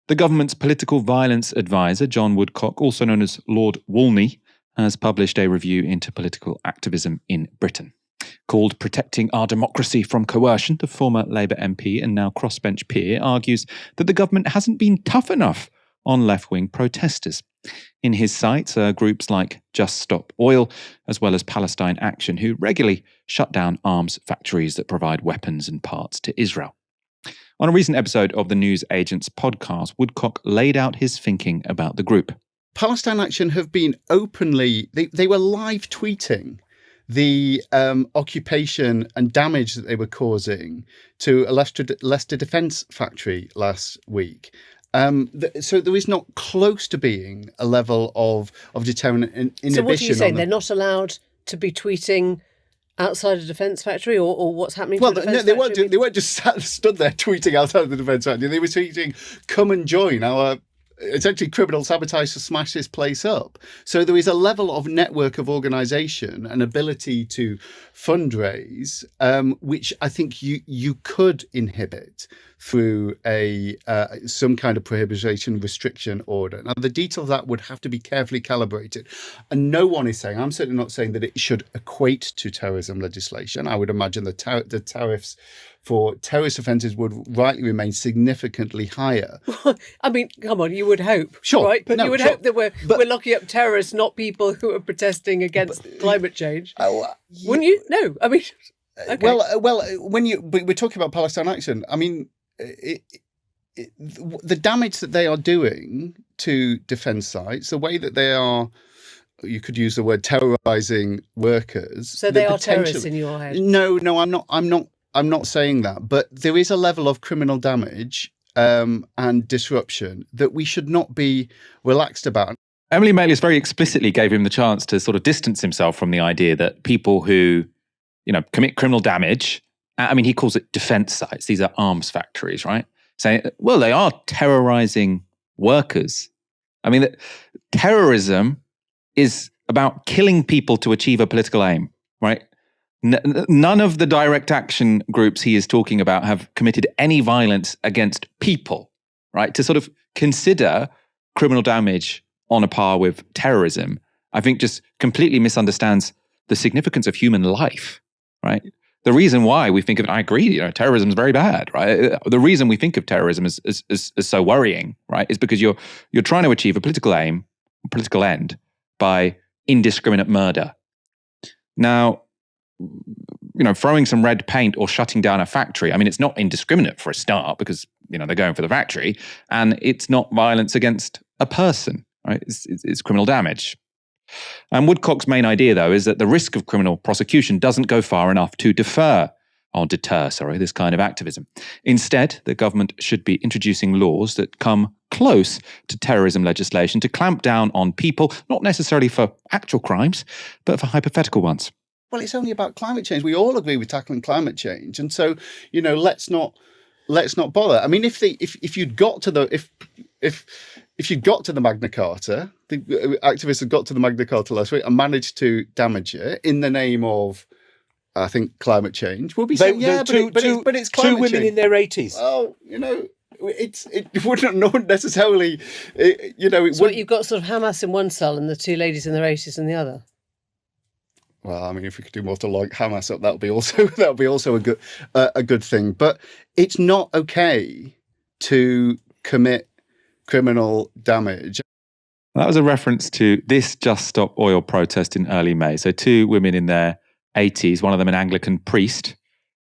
The government's political violence advisor, John Woodcock, also known as Lord Wolney, has published a review into political activism in Britain. Called Protecting Our Democracy from Coercion, the former Labour MP and now crossbench peer argues that the government hasn't been tough enough on left-wing protesters. In his sights are groups like Just Stop Oil, as well as Palestine Action, who regularly shut down arms factories that provide weapons and parts to Israel. On a recent episode of the News Agents podcast, Woodcock laid out his thinking about the group. Palestine Action have been openly, they were live tweeting the occupation and damage that they were causing to a Leicester defence factory last week. So there is not close to being a level of deterrent inhibition. So what are you saying? They're not allowed to be tweeting outside a defence factory, or what's happening? Well, no, they weren't just stood there tweeting outside the defence factory. They were tweeting, "Come and join our." Essentially, criminal sabotage to smash this place up. So there is a level of network of organisation and ability to fundraise, which I think you could inhibit through some kind of prohibition restriction order. Now, the detail of that would have to be carefully calibrated. And no one is saying, I'm certainly not saying that it should equate to terrorism legislation. I would imagine the tariffs for terrorist offences would rightly remain significantly higher. I mean, come on, you would hope, sure, right? But you would hope that we're locking up terrorists, not people who are protesting against climate change. Wouldn't you? No, I mean, okay. Well, we're talking about Palestine Action. I mean, the damage that they are doing to defence sites, the way that they are. You could use the word terrorising workers. So they are terrorists in your head? No, I'm not saying that, but there is a level of criminal damage and disruption that we should not be relaxed about. Emily Malius very explicitly gave him the chance to sort of distance himself from the idea that people who, commit criminal damage, I mean, he calls it defence sites. These are arms factories, right? Saying, well, they are terrorising workers. I mean, terrorism is about killing people to achieve a political aim, right? None of the direct action groups he is talking about have committed any violence against people, right? To sort of consider criminal damage on a par with terrorism, I think just completely misunderstands the significance of human life, right? The reason why we think of, I agree, terrorism is very bad, right? The reason we think of terrorism as so worrying, right, is because you're trying to achieve a political aim, political end by indiscriminate murder. Now, throwing some red paint or shutting down a factory, I mean, it's not indiscriminate for a start because, they're going for the factory, and it's not violence against a person, right? It's criminal damage. And Woodcock's main idea, though, is that the risk of criminal prosecution doesn't go far enough to deter this kind of activism. Instead, the government should be introducing laws that come close to terrorism legislation to clamp down on people, not necessarily for actual crimes, but for hypothetical ones. Well, it's only about climate change. We all agree with tackling climate change, and so let's not bother. I mean, if you'd got to the if you got to the Magna Carta, the activists had got to the Magna Carta last week and managed to damage it in the name of, I think, climate change. We'll be saying, but it's climate two women change. In their 80s. Well, it wouldn't not necessarily, So you've got sort of Hamas in one cell and the two ladies in their 80s in the other. Well, I mean, if we could do more to lock Hamas up, that would be also a good thing. But it's not okay to commit criminal damage. That was a reference to this Just Stop Oil protest in early May. So two women in their 80s, one of them an Anglican priest,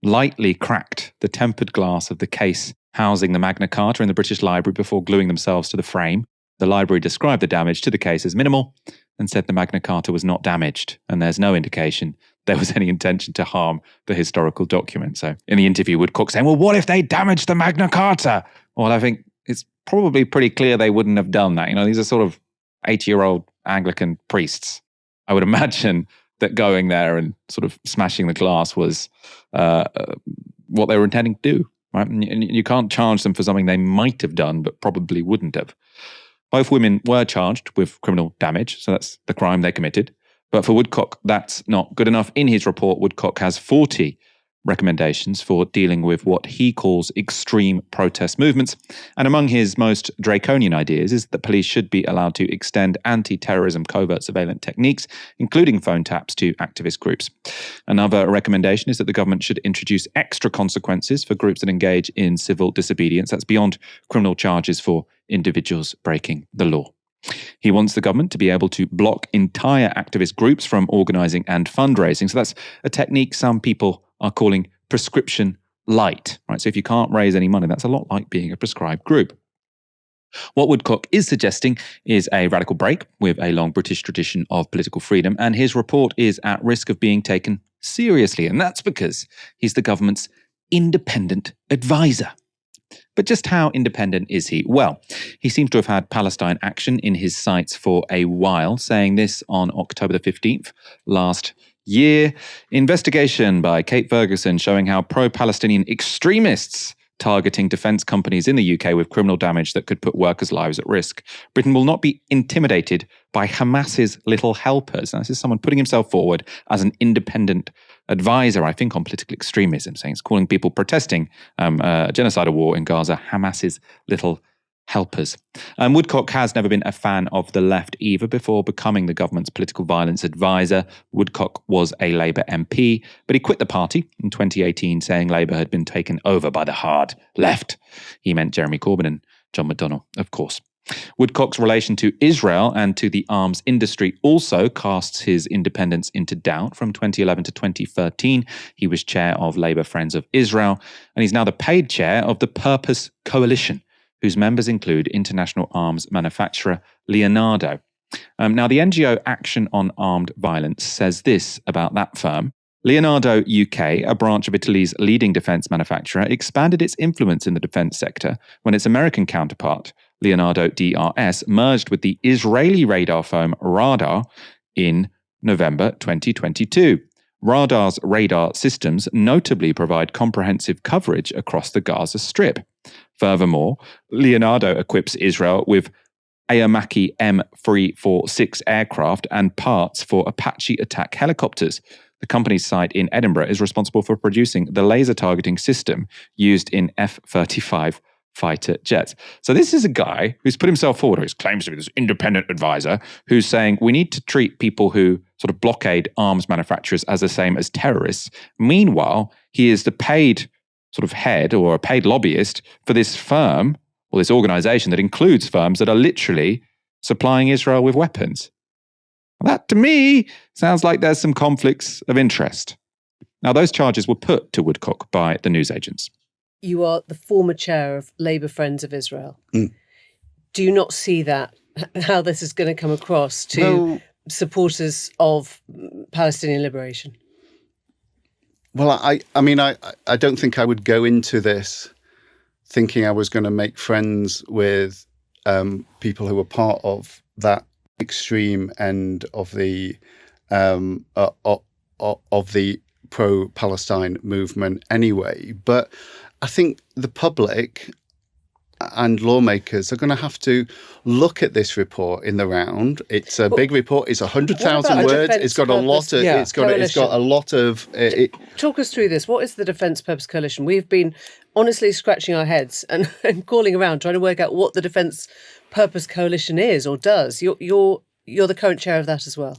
lightly cracked the tempered glass of the case housing the Magna Carta in the British Library before gluing themselves to the frame. The library described the damage to the case as minimal and said the Magna Carta was not damaged, and there's no indication there was any intention to harm the historical document. So in the interview, Woodcock saying, well, what if they damaged the Magna Carta? Well, I think it's probably pretty clear they wouldn't have done that. These are sort of 80-year-old Anglican priests. I would imagine that going there and sort of smashing the glass was what they were intending to do, right? And you can't charge them for something they might have done, but probably wouldn't have. Both women were charged with criminal damage, so that's the crime they committed. But for Woodcock, that's not good enough. In his report, Woodcock has 40 recommendations for dealing with what he calls extreme protest movements. And among his most draconian ideas is that police should be allowed to extend anti-terrorism covert surveillance techniques, including phone taps, to activist groups. Another recommendation is that the government should introduce extra consequences for groups that engage in civil disobedience. That's beyond criminal charges for individuals breaking the law. He wants the government to be able to block entire activist groups from organising and fundraising. So that's a technique some people are calling prescription light, right? So if you can't raise any money, that's a lot like being a prescribed group. What Woodcock is suggesting is a radical break with a long British tradition of political freedom, and his report is at risk of being taken seriously, and that's because he's the government's independent advisor. But just how independent is he? Well, he seems to have had Palestine action in his sights for a while, saying this on October the 15th last year. Investigation by Kate Ferguson showing how pro-Palestinian extremists targeting defence companies in the UK with criminal damage that could put workers' lives at risk. Britain will not be intimidated by Hamas's little helpers. Now, this is someone putting himself forward as an independent advisor, I think, on political extremism, saying it's calling people protesting a genocidal war in Gaza Hamas's little helpers. Woodcock has never been a fan of the left either. Before becoming the government's political violence advisor, Woodcock was a Labour MP, but he quit the party in 2018, saying Labour had been taken over by the hard left. He meant Jeremy Corbyn and John McDonnell, of course. Woodcock's relation to Israel and to the arms industry also casts his independence into doubt. From 2011 to 2013, he was chair of Labour Friends of Israel, and he's now the paid chair of the Purpose Coalition, whose members include international arms manufacturer Leonardo. Now, the NGO Action on Armed Violence says this about that firm. Leonardo UK, a branch of Italy's leading defence manufacturer, expanded its influence in the defence sector when its American counterpart, Leonardo DRS, merged with the Israeli radar firm Radar in November 2022. Radar's radar systems notably provide comprehensive coverage across the Gaza Strip. Furthermore, Leonardo equips Israel with Ayamaki M346 aircraft and parts for Apache attack helicopters. The company's site in Edinburgh is responsible for producing the laser targeting system used in F-35 fighter jets. So this is a guy who's put himself forward, who claims to be this independent advisor, who's saying we need to treat people who sort of blockade arms manufacturers as the same as terrorists. Meanwhile, he is the paid sort of head or a paid lobbyist for this firm or this organization that includes firms that are literally supplying Israel with weapons. That, to me, sounds like there's some conflicts of interest. Now, those charges were put to Woodcock by the newsagents. You are the former chair of Labour Friends of Israel. Do you not see that, how this is going to come across to supporters of Palestinian liberation? Well, I don't think I would go into this thinking I was going to make friends with people who were part of that extreme end of the pro-Palestine movement anyway. But I think the public and lawmakers are going to have to look at this report in the round. It's a big report. It's 100,000 words. It's got a lot of. It's got a lot of. Talk us through this. What is the Defence Purpose Coalition? We've been honestly scratching our heads and calling around trying to work out what the Defence Purpose Coalition is or does. You're the current chair of that as well.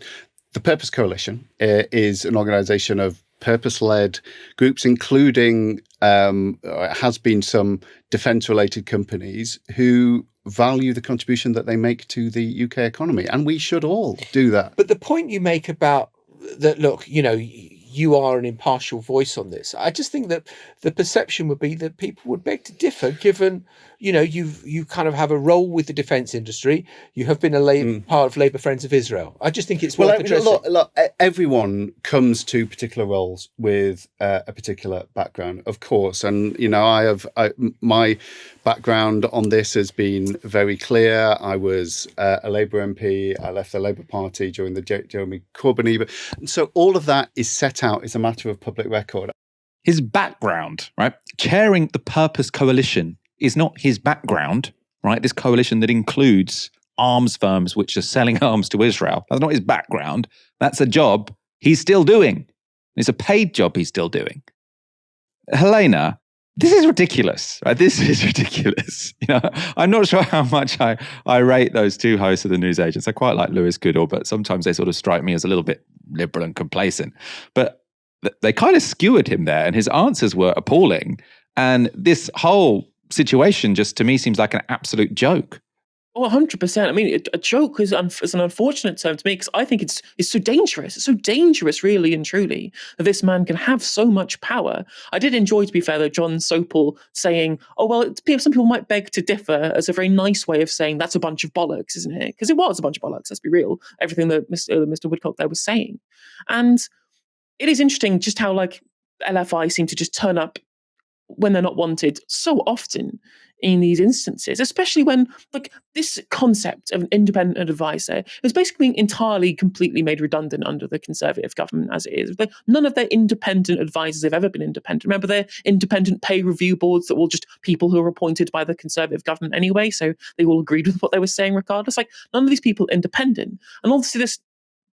The Purpose Coalition is an organisation of purpose-led groups, including has been some defence-related companies who value the contribution that they make to the UK economy, and we should all do that. But the point you make about that, look, you are an impartial voice on this. I just think that the perception would be that people would beg to differ, given, you kind of have a role with the defence industry. You have been a part of Labour Friends of Israel. I just think it's worth addressing. Look, everyone comes to particular roles with a particular background, of course. And, my background on this has been very clear. I was a Labour MP. I left the Labour Party during the Jeremy Corbyn era. And so all of that is set out as a matter of public record. His background, right? Chairing the Purpose Coalition is not his background, right? This coalition that includes arms firms which are selling arms to Israel. That's not his background. That's a job he's still doing. It's a paid job he's still doing. Helena, this is ridiculous. Right? This is ridiculous. I'm not sure how much I rate those two hosts of the news agents. I quite like Lewis Goodall, but sometimes they sort of strike me as a little bit liberal and complacent. But they kind of skewered him there, and his answers were appalling. And this whole situation just, to me, seems like an absolute joke. Oh, 100%. I mean, a joke is an unfortunate term to me, because I think it's so dangerous. It's so dangerous, really and truly, that this man can have so much power. I did enjoy, to be fair, though, John Sopel saying, oh, well, some people might beg to differ, as a very nice way of saying that's a bunch of bollocks, isn't it? Because it was a bunch of bollocks, let's be real, everything that Mr. Woodcock there was saying. And it is interesting just how, like, LFI seem to just turn up when they're not wanted so often in these instances, especially when, like, this concept of an independent advisor is basically being entirely, completely made redundant under the Conservative government as it is. Like, none of their independent advisors have ever been independent. Remember, they're independent pay review boards that were just people who are appointed by the Conservative government anyway, so they all agreed with what they were saying regardless. Like, none of these people are independent. And obviously this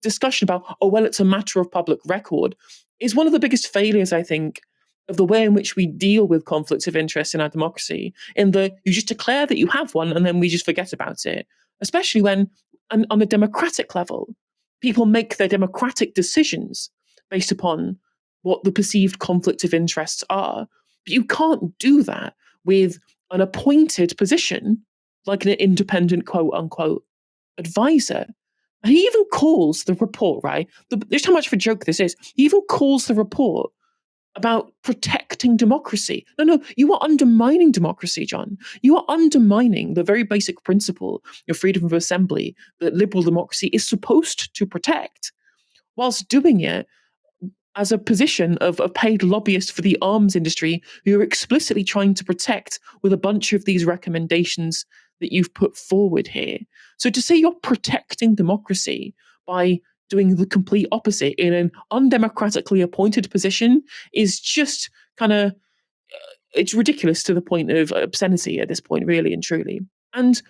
discussion about, oh, well, it's a matter of public record, is one of the biggest failures, I think, of the way in which we deal with conflicts of interest in our democracy, in the you just declare that you have one and then we just forget about it, especially when, on a democratic level, people make their democratic decisions based upon what the perceived conflict of interests are. But you can't do that with an appointed position like an independent, quote unquote, advisor. And he even calls the report, right? There's how much of a joke this is. He even calls the report about protecting democracy. No, you are undermining democracy, John. You are undermining the very basic principle of freedom of assembly that liberal democracy is supposed to protect, whilst doing it as a position of a paid lobbyist for the arms industry who are explicitly trying to protect with a bunch of these recommendations that you've put forward here. So to say you're protecting democracy by doing the complete opposite in an undemocratically appointed position is just kind of, it's ridiculous to the point of obscenity at this point, really and truly. And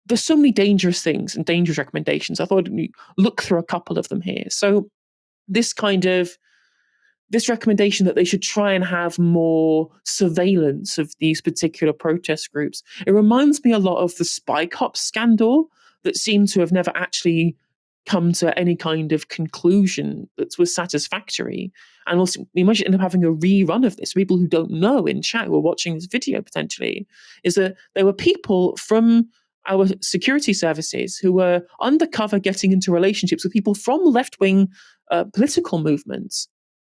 there's so many dangerous things and dangerous recommendations. I thought I'd look through a couple of them here. So this recommendation that they should try and have more surveillance of these particular protest groups, it reminds me a lot of the Spy Cops scandal that seemed to have never actually come to any kind of conclusion that was satisfactory. And also, we might end up having a rerun of this. People who don't know in chat who are watching this video potentially, is that there were people from our security services who were undercover getting into relationships with people from left-wing political movements,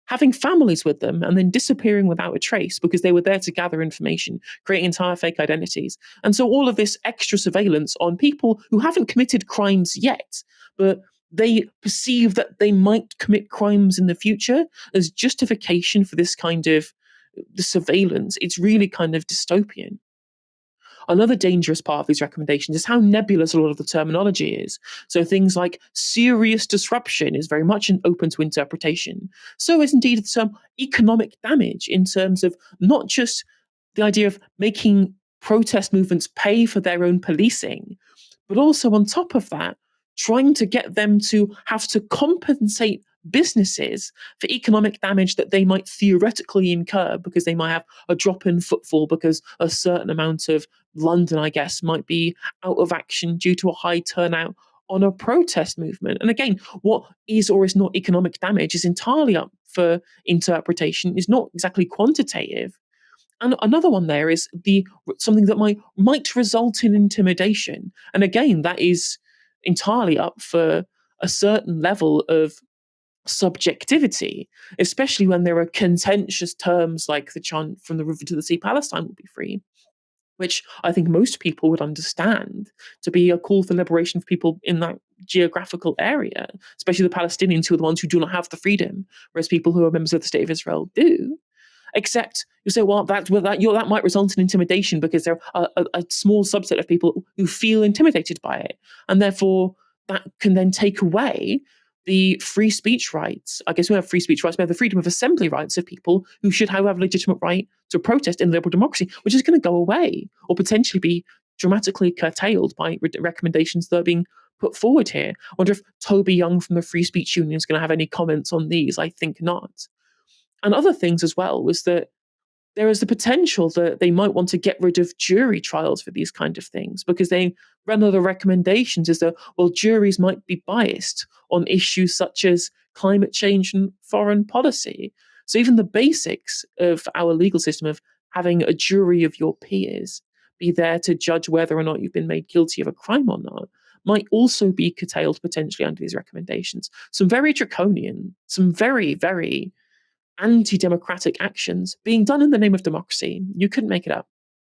having families with them, and then disappearing without a trace because they were there to gather information, creating entire fake identities. And so all of this extra surveillance on people who haven't committed crimes yet, but they perceive that they might commit crimes in the future as justification for this kind of the surveillance. It's really kind of dystopian. Another dangerous part of these recommendations is how nebulous a lot of the terminology is. So things like serious disruption is very much open to interpretation. So is indeed the term economic damage, in terms of not just the idea of making protest movements pay for their own policing, but also on top of that, trying to get them to have to compensate businesses for economic damage that they might theoretically incur because they might have a drop in footfall because a certain amount of London, I guess, might be out of action due to a high turnout on a protest movement. And again, what is or is not economic damage is entirely up for interpretation, is not exactly quantitative. And another one there is something that might result in intimidation. And again, that is entirely up for a certain level of subjectivity, especially when there are contentious terms like the chant "from the river to the sea, Palestine will be free," which I think most people would understand to be a call for liberation for people in that geographical area, especially the Palestinians, who are the ones who do not have the freedom, whereas people who are members of the State of Israel do. Except you say, well, that might result in intimidation because there are a small subset of people who feel intimidated by it, and therefore that can then take away the free speech rights. I guess we have free speech rights, we have the freedom of assembly rights of people who should have a legitimate right to protest in liberal democracy, which is going to go away or potentially be dramatically curtailed by recommendations that are being put forward here. I wonder if Toby Young from the Free Speech Union is going to have any comments on these. I think not. And other things as well was that there is the potential that they might want to get rid of jury trials for these kind of things, because one of the recommendations is that, well, juries might be biased on issues such as climate change and foreign policy. So even the basics of our legal system of having a jury of your peers be there to judge whether or not you've been made guilty of a crime or not might also be curtailed potentially under these recommendations. Some very draconian, some very, very anti-democratic actions being done in the name of democracy. You couldn't make it up.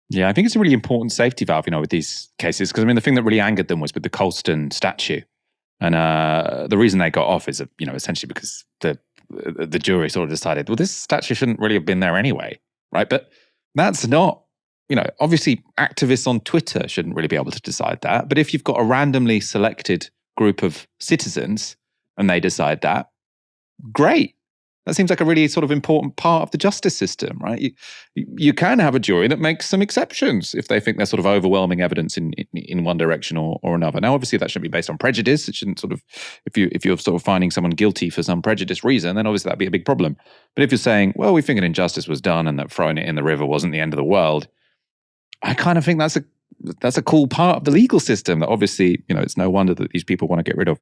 Yeah, I think it's a really important safety valve, with these cases, because I mean, the thing that really angered them was with the Colston statue, and the reason they got off is, essentially because the jury sort of decided, well, this statue shouldn't really have been there anyway, right? But that's not, obviously activists on Twitter shouldn't really be able to decide that. But if you've got a randomly selected group of citizens and they decide that, great. That seems like a really sort of important part of the justice system, right? You can have a jury that makes some exceptions if they think there's sort of overwhelming evidence in one direction or another. Now, obviously, that shouldn't be based on prejudice. It shouldn't sort of, if you're sort of finding someone guilty for some prejudice reason, then obviously that'd be a big problem. But if you're saying, well, we think an injustice was done and that throwing it in the river wasn't the end of the world, I kind of think that's a cool part of the legal system that obviously, it's no wonder that these people want to get rid of.